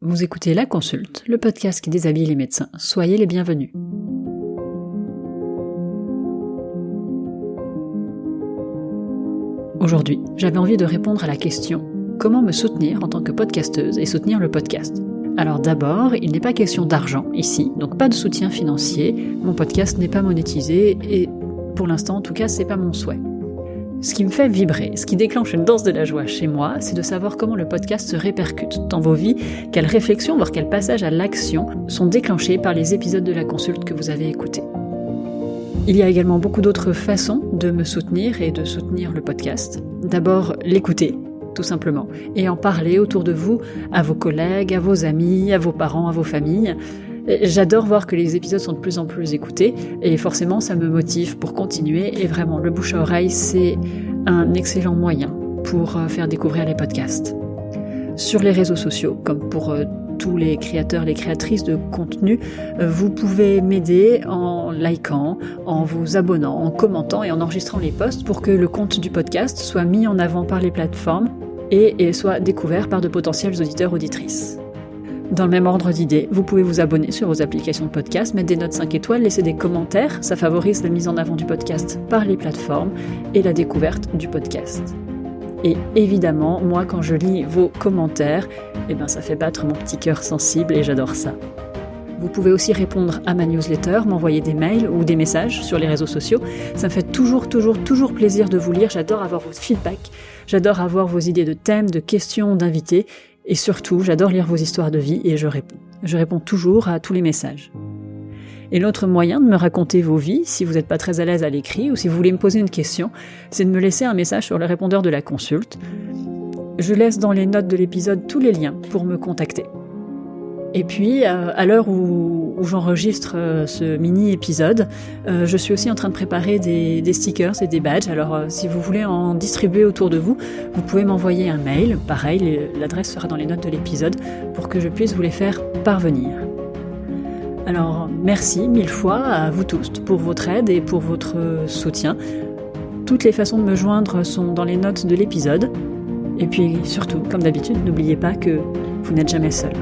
Vous écoutez La Consulte, le podcast qui déshabille les médecins. Soyez les bienvenus. Aujourd'hui, j'avais envie de répondre à la question « Comment me soutenir en tant que podcasteuse et soutenir le podcast ?» Alors d'abord, il n'est pas question d'argent ici, donc pas de soutien financier. Mon podcast n'est pas monétisé et pour l'instant, en tout cas, c'est pas mon souhait. Ce qui me fait vibrer, ce qui déclenche une danse de la joie chez moi, c'est de savoir comment le podcast se répercute dans vos vies, quelles réflexions, voire quels passages à l'action sont déclenchés par les épisodes de La Consulte que vous avez écoutés. Il y a également beaucoup d'autres façons de me soutenir et de soutenir le podcast. D'abord, l'écouter, tout simplement, et en parler autour de vous, à vos collègues, à vos amis, à vos parents, à vos familles. J'adore voir que les épisodes sont de plus en plus écoutés et forcément ça me motive pour continuer et vraiment le bouche à oreille c'est un excellent moyen pour faire découvrir les podcasts. Sur les réseaux sociaux, comme pour tous les créateurs, les créatrices de contenu, vous pouvez m'aider en likant, en vous abonnant, en commentant et en enregistrant les posts pour que le compte du podcast soit mis en avant par les plateformes et soit découvert par de potentiels auditeurs-auditrices. Dans le même ordre d'idées, vous pouvez vous abonner sur vos applications de podcast, mettre des notes 5 étoiles, laisser des commentaires, ça favorise la mise en avant du podcast par les plateformes et la découverte du podcast. Et évidemment, moi quand je lis vos commentaires, ça fait battre mon petit cœur sensible et j'adore ça. Vous pouvez aussi répondre à ma newsletter, m'envoyer des mails ou des messages sur les réseaux sociaux. Ça me fait toujours plaisir de vous lire, j'adore avoir votre feedback, j'adore avoir vos idées de thèmes, de questions, d'invités. Et surtout, j'adore lire vos histoires de vie et je réponds. Je réponds toujours à tous les messages. Et l'autre moyen de me raconter vos vies, si vous n'êtes pas très à l'aise à l'écrit ou si vous voulez me poser une question, c'est de me laisser un message sur le répondeur de La Consulte. Je laisse dans les notes de l'épisode tous les liens pour me contacter. Et puis, à l'heure où j'enregistre ce mini-épisode, je suis aussi en train de préparer des stickers et des badges. Alors, si vous voulez en distribuer autour de vous, vous pouvez m'envoyer un mail. Pareil, l'adresse sera dans les notes de l'épisode pour que je puisse vous les faire parvenir. Alors, merci 1000 fois à vous tous pour votre aide et pour votre soutien. Toutes les façons de me joindre sont dans les notes de l'épisode. Et puis, surtout, comme d'habitude, n'oubliez pas que vous n'êtes jamais seul.